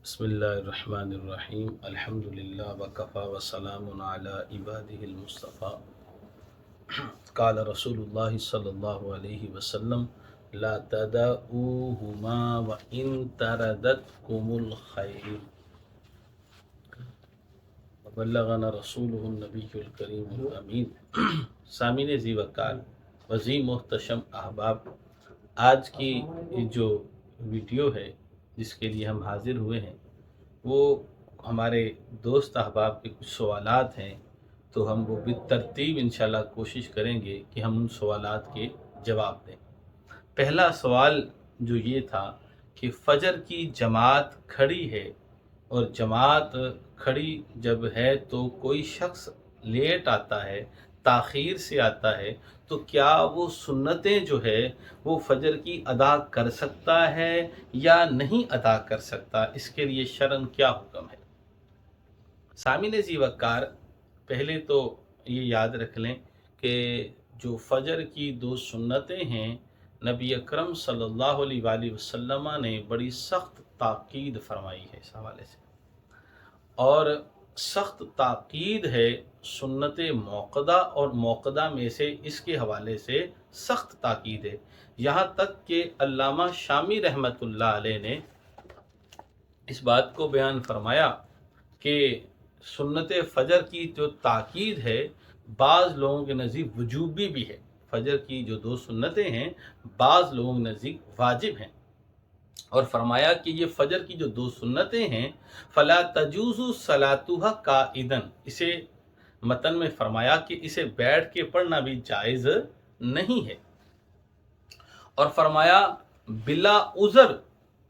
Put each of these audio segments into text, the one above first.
بسم اللہ الرحمن الرحیم الحمدللہ وکفا وسلام علی عبادہ المصطفیٰ قال رسول اللہ صلی اللہ علیہ وسلم لا تدعوہما وإن تردتکم الخیر وبلغنا رسولہ النبی الکریم الامین۔ سامعین ذی وقار وزی محتشم احباب، آج کی جو ویڈیو ہے جس کے لیے ہم حاضر ہوئے ہیں وہ ہمارے دوست احباب کے کچھ سوالات ہیں، تو ہم وہ بالترتیب انشاءاللہ کوشش کریں گے کہ ہم ان سوالات کے جواب دیں۔ پہلا سوال جو یہ تھا کہ فجر کی جماعت کھڑی ہے اور جماعت کھڑی جب ہے تو کوئی شخص لیٹ آتا ہے، تاخیر سے آتا ہے، تو کیا وہ سنتیں جو ہے وہ فجر کی ادا کر سکتا ہے یا نہیں ادا کر سکتا؟ اس کے لیے شرعاً کیا حکم ہے؟ سامعین ذی وقار، پہلے تو یہ یاد رکھ لیں کہ جو فجر کی دو سنتیں ہیں، نبی اکرم صلی اللہ علیہ وآلہ وسلم نے بڑی سخت تاکید فرمائی ہے اس حوالے سے، اور سخت تاکید ہے سنت موقدہ، اور موقدہ میں سے اس کے حوالے سے سخت تاکید ہے، یہاں تک کہ علامہ شامی رحمۃ اللہ علیہ نے اس بات کو بیان فرمایا کہ سنت فجر کی جو تاکید ہے بعض لوگوں کے نزدیک وجوبی بھی ہے۔ فجر کی جو دو سنتیں ہیں بعض لوگوں کے نزدیک واجب ہیں، اور فرمایا کہ یہ فجر کی جو دو سنتیں ہیں فلا تجوز صلاتها قائدا، اسے متن میں فرمایا کہ اسے بیٹھ کے پڑھنا بھی جائز نہیں ہے، اور فرمایا بلا عذر،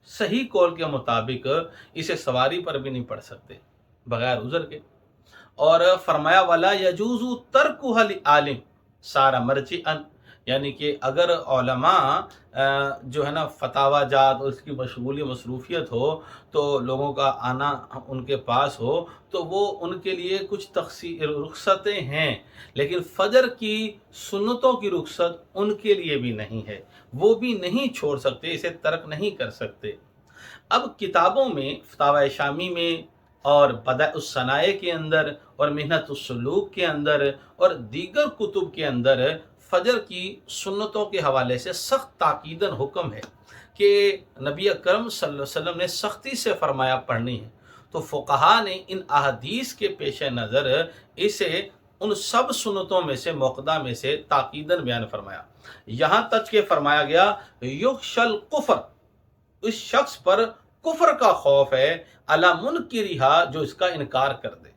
صحیح قول کے مطابق اسے سواری پر بھی نہیں پڑھ سکتے بغیر عذر کے، اور فرمایا ولا یجوز ترکها لعالم سارا مرجعا، یعنی کہ اگر علماء جو ہے نا فتاوی جات اور اس کی مشغولی مصروفیت ہو تو لوگوں کا آنا ان کے پاس ہو تو وہ ان کے لیے کچھ رخصتیں ہیں، لیکن فجر کی سنتوں کی رخصت ان کے لیے بھی نہیں ہے، وہ بھی نہیں چھوڑ سکتے، اسے ترک نہیں کر سکتے۔ اب کتابوں میں فتاوی شامی میں اور بدائع الصنائع کے اندر اور محنت السلوک کے اندر اور دیگر کتب کے اندر فجر کی سنتوں کے حوالے سے سخت تاکیدن حکم ہے کہ نبی اکرم صلی اللہ علیہ وسلم نے سختی سے فرمایا پڑھنی ہے، تو فقہا نے ان احادیث کے پیش نظر اسے ان سب سنتوں میں سے موقدہ میں سے تاکیدن بیان فرمایا، یہاں تک کہ فرمایا گیا یخشل کفر، اس شخص پر کفر کا خوف ہے، علی منکرہا، جو اس کا انکار کر دے،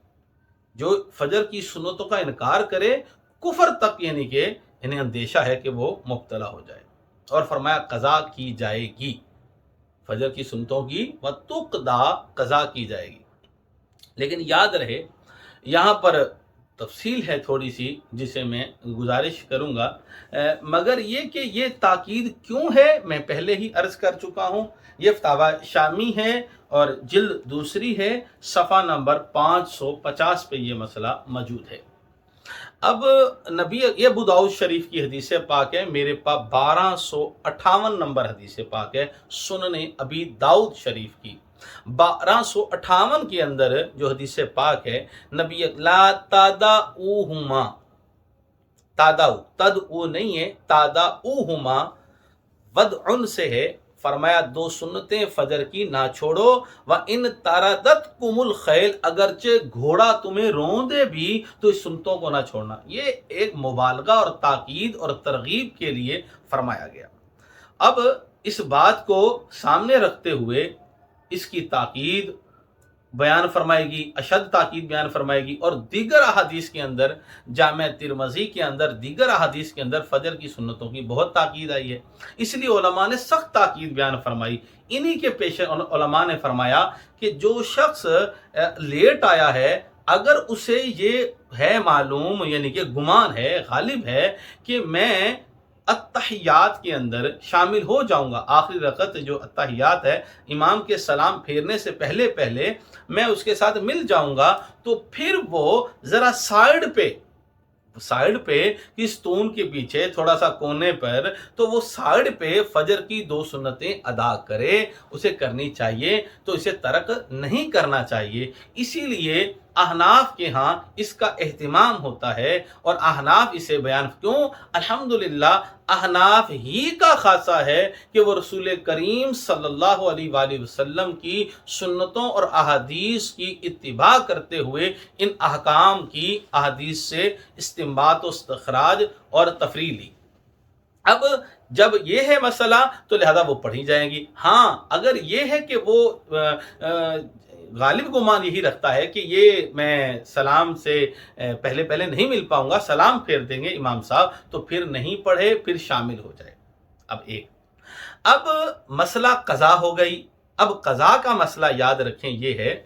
جو فجر کی سنتوں کا انکار کرے کفر تک، یعنی کہ انہیں اندیشہ ہے کہ وہ مبتلا ہو جائے، اور فرمایا قضا کی جائے گی، فجر کی سنتوں کی وتقضا، قضا کی جائے گی۔ لیکن یاد رہے یہاں پر تفصیل ہے تھوڑی سی جسے میں گزارش کروں گا، مگر یہ کہ یہ تاکید کیوں ہے میں پہلے ہی عرض کر چکا ہوں، یہ فتاوی شامی ہے اور جلد دوسری ہے، صفحہ نمبر 550 پہ یہ مسئلہ موجود ہے۔ اب نبی، یہ ابو داؤد شریف کی حدیث پاک ہے، میرے پاس 1258 نمبر حدیث پاک ہے سنن ابی داؤد شریف کی، 1258 کے اندر جو حدیث پاک ہے، نبی لا تدعوہما، تدعو، تدعو نہیں ہے، تدعوہما ودعن سے ہے، فرمایا دو سنتیں فجر کی نہ چھوڑو، وَإِن تَرَدَتْكُمُ الْخَيْلُ، اگرچہ گھوڑا تمہیں روندے بھی تو اس سنتوں کو نہ چھوڑنا، یہ ایک مبالغہ اور تاکید اور ترغیب کے لیے فرمایا گیا۔ اب اس بات کو سامنے رکھتے ہوئے اس کی تاکید بیان فرمائے گی، اشد تاکید بیان فرمائے گی، اور دیگر احادیث کے اندر، جامع ترمذی کے اندر، دیگر احادیث کے اندر فجر کی سنتوں کی بہت تاکید آئی ہے، اس لیے علماء نے سخت تاکید بیان فرمائی۔ انہی کے پیش علماء نے فرمایا کہ جو شخص لیٹ آیا ہے، اگر اسے یہ ہے معلوم، یعنی کہ گمان ہے، غالب ہے کہ میں اتحیات کے اندر شامل ہو جاؤں گا، آخری رکعت جو اتحیات ہے، امام کے سلام پھیرنے سے پہلے پہلے میں اس کے ساتھ مل جاؤں گا، تو پھر وہ ذرا سائیڈ پہ سائڈ پہ کہ ستون کے پیچھے تھوڑا سا کونے پر، تو وہ سائڈ پہ فجر کی 2 سنتیں ادا کرے، اسے کرنی چاہیے، تو اسے ترک نہیں کرنا چاہیے۔ اسی لیے احناف کے ہاں اس کا اہتمام ہوتا ہے، اور احناف اسے بیان کیوں؟ الحمدللہ احناف ہی کا خاصہ ہے کہ وہ رسول کریم صلی اللہ علیہ وآلہ وسلم کی سنتوں اور احادیث کی اتباع کرتے ہوئے ان احکام کی احادیث سے استنباط و استخراج اور تفریع لی۔ اب جب یہ ہے مسئلہ تو لہذا وہ پڑھی جائیں گی۔ ہاں اگر یہ ہے کہ وہ غالب گمان یہی رکھتا ہے کہ یہ میں سلام سے پہلے نہیں مل پاؤں گا، سلام پھیر دیں گے امام صاحب، تو پھر نہیں پڑھے، پھر شامل ہو جائے۔ اب مسئلہ قضا ہو گئی۔ اب قضا کا مسئلہ یاد رکھیں یہ ہے،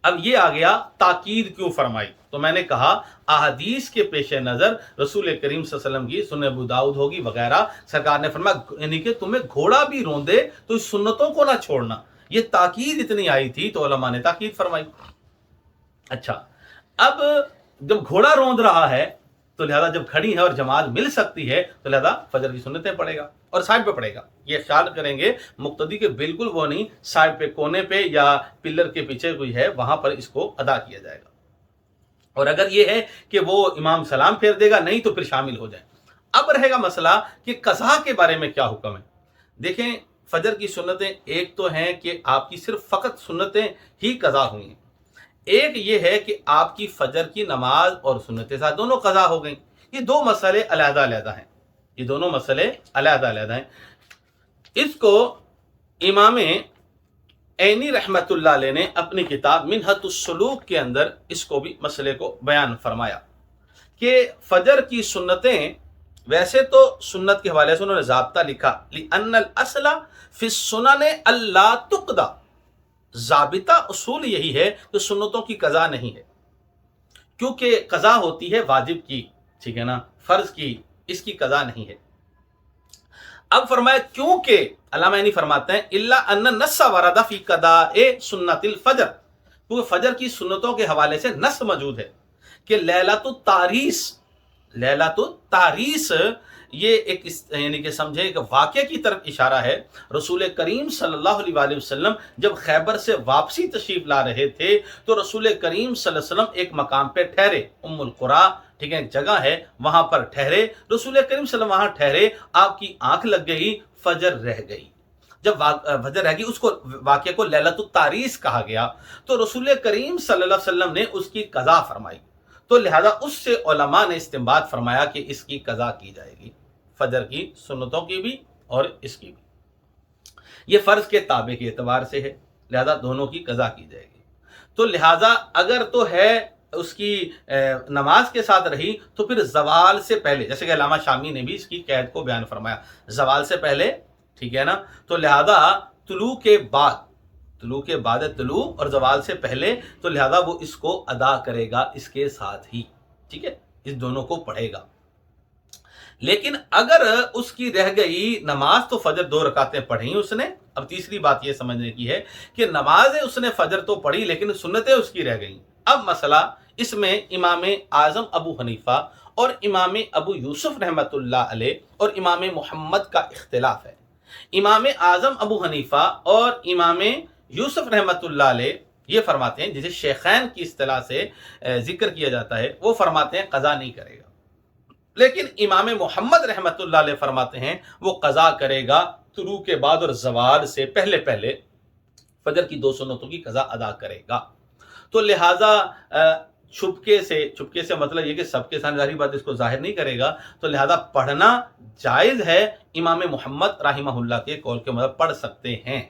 اب یہ آ گیا تاکید کیوں فرمائی؟ تو میں نے کہا احادیث کے پیش نظر رسول کریم صلی اللہ علیہ وسلم کی سنن ابو داؤد ہوگی وغیرہ، سرکار نے فرمایا یعنی کہ تمہیں گھوڑا بھی روندے تو اس سنتوں کو نہ چھوڑنا۔ یہ تاکید اتنی آئی تھی تو علماء نے تاکید فرمائی۔ اچھا، اب جب گھوڑا روند رہا ہے تو لہذا جب کھڑی ہے اور جماعت مل سکتی ہے تو لہذا فجر کی سنتیں پڑھے گا اور سائڈ پہ پڑھے گا۔ یہ خیال کریں گے مقتدی کے بالکل وہ نہیں، سائڈ پہ کونے پہ یا پلر کے پیچھے کوئی ہے وہاں پر اس کو ادا کیا جائے گا۔ اور اگر یہ ہے کہ وہ امام سلام پھیر دے گا، نہیں تو پھر شامل ہو جائے۔ اب رہے گا مسئلہ کہ قضا کے بارے میں کیا حکم ہے۔ دیکھیں فجر کی سنتیں ایک تو ہیں کہ آپ کی صرف فقط سنتیں ہی قضا ہوئی ہیں، ایک یہ ہے کہ آپ کی فجر کی نماز اور سنتیں ساتھ دونوں قضا ہو گئیں۔ یہ دو مسئلے علیحدہ علیحدہ ہیں، یہ دونوں مسئلے علیحدہ علیحدہ ہیں۔ اس کو امام عینی رحمت اللہ علیہ نے اپنی کتاب منہۃ السلوک کے اندر اس کو بھی مسئلے کو بیان فرمایا کہ فجر کی سنتیں، ویسے تو سنت کے حوالے سے انہوں نے ضابطہ لکھا لِأَنَّ الْأَصْلَ فِي السُّنَنِ أَلَّا تُقْضَى، ضابطہ اصول یہی ہے کہ سنتوں کی قضا نہیں ہے، کیونکہ قضا ہوتی ہے واجب کی، ٹھیک ہے نا، فرض کی، اس کی قضا نہیں ہے۔ اب فرمایا کیونکہ علامہ عینی فرماتے ہیں الا ان النص ورد فی قضاء سنت الفجر، کیونکہ فجر کی سنتوں کے حوالے سے نص موجود ہے کہ لیلۃ التعریس یہ ایک یعنی کہ سمجھے ایک واقعے کی طرف اشارہ ہے۔ رسول کریم صلی اللہ علیہ وآلہ وسلم جب خیبر سے واپسی تشریف لا رہے تھے تو رسول کریم صلی اللہ علیہ وسلم ایک مقام پہ ٹھہرے، ام القریٰ، ٹھیک ہے، ایک جگہ ہے وہاں پر ٹھہرے۔ رسول کریم صلی اللہ علیہ وسلم وہاں ٹھہرے، آپ کی آنکھ لگ گئی، فجر رہ گئی۔ جب فجر رہ گئی اس کو واقعے کو لیلۃ التعریس کہا گیا، تو رسول کریم صلی اللہ علیہ وسلم نے اس کی قضا فرمائی، تو لہذا اس سے علماء نے استنباط فرمایا کہ اس کی قضا کی جائے گی، فجر کی سنتوں کی بھی اور اس کی بھی۔ یہ فرض کے تابع کے اعتبار سے ہے، لہذا دونوں کی قضا کی جائے گی۔ تو لہذا اگر تو ہے اس کی نماز کے ساتھ رہی تو پھر زوال سے پہلے، جیسے کہ علامہ شامی نے بھی اس کی قید کو بیان فرمایا، زوال سے پہلے، ٹھیک ہے نا، تو لہذا طلوع کے بعد طلوع اور زوال سے پہلے، تو لہذا وہ اس کو ادا کرے گا اس کے ساتھ ہی، ٹھیک ہے، اس دونوں کو پڑھے گا۔ لیکن اگر اس کی رہ گئی نماز، تو فجر 2 رکعتیں پڑھی اس نے۔ اب تیسری بات یہ سمجھنے کی ہے کہ نماز اس نے فجر تو پڑھی لیکن سنتیں اس کی رہ گئیں۔ اب مسئلہ اس میں امام اعظم ابو حنیفہ اور امام ابو یوسف رحمۃ اللہ علیہ اور امام محمد کا اختلاف ہے۔ امام اعظم ابو حنیفہ اور امام یوسف رحمۃ اللہ علیہ یہ فرماتے ہیں، جسے شیخین کی اصطلاح سے ذکر کیا جاتا ہے، وہ فرماتے ہیں قضا نہیں کرے گا، لیکن امام محمد رحمۃ اللہ علیہ فرماتے ہیں وہ قضا کرے گا، طلوع کے بعد اور زوال سے پہلے فجر کی 2 سنتوں کی قضا ادا کرے گا۔ تو لہٰذا چھپکے سے مطلب یہ کہ سب کے سامنے ظاہری بات اس کو ظاہر نہیں کرے گا، تو لہذا پڑھنا جائز ہے، امام محمد رحمہ اللہ کے قول کے مطابق پڑھ سکتے ہیں۔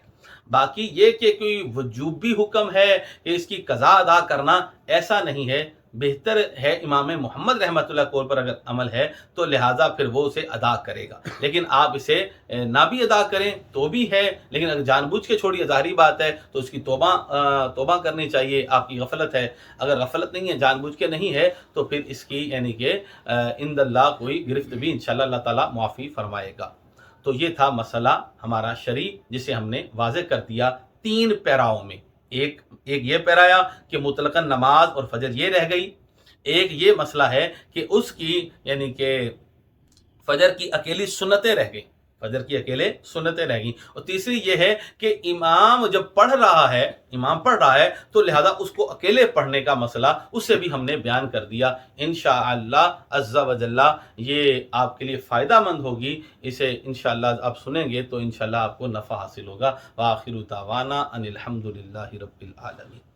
باقی یہ کہ کوئی وجوبی حکم ہے کہ اس کی قضا ادا کرنا، ایسا نہیں ہے۔ بہتر ہے امام محمد رحمۃ اللہ قول پر اگر عمل ہے تو لہٰذا پھر وہ اسے ادا کرے گا، لیکن آپ اسے نہ بھی ادا کریں تو بھی ہے، لیکن اگر جان بوجھ کے چھوڑیے ظاہری بات ہے تو اس کی توبہ کرنی چاہیے۔ آپ کی غفلت ہے، اگر غفلت نہیں ہے، جان بوجھ کے نہیں ہے، تو پھر اس کی یعنی کہ عند اللہ کوئی گرفت بھی انشاءاللہ اللہ تعالیٰ معافی فرمائے گا۔ تو یہ تھا مسئلہ ہمارا شرعی، جسے ہم نے واضح کر دیا 3 پیراؤں میں۔ ایک یہ پیرایا کہ مطلقاً نماز اور فجر یہ رہ گئی، ایک یہ مسئلہ ہے کہ اس کی یعنی کہ فجر کی اکیلی سنتیں رہ گئیں، فجر کی اکیلے سنتیں رہ گئیں، اور تیسری یہ ہے کہ امام جب پڑھ رہا ہے تو لہذا اس کو اکیلے پڑھنے کا مسئلہ اسے بھی ہم نے بیان کر دیا۔ انشاءاللہ عز و جل یہ آپ کے لیے فائدہ مند ہوگی، اسے انشاءاللہ آپ سنیں گے تو انشاءاللہ آپ کو نفع حاصل ہوگا۔ وآخر دعوانا ان الحمد للہ رب العالمین۔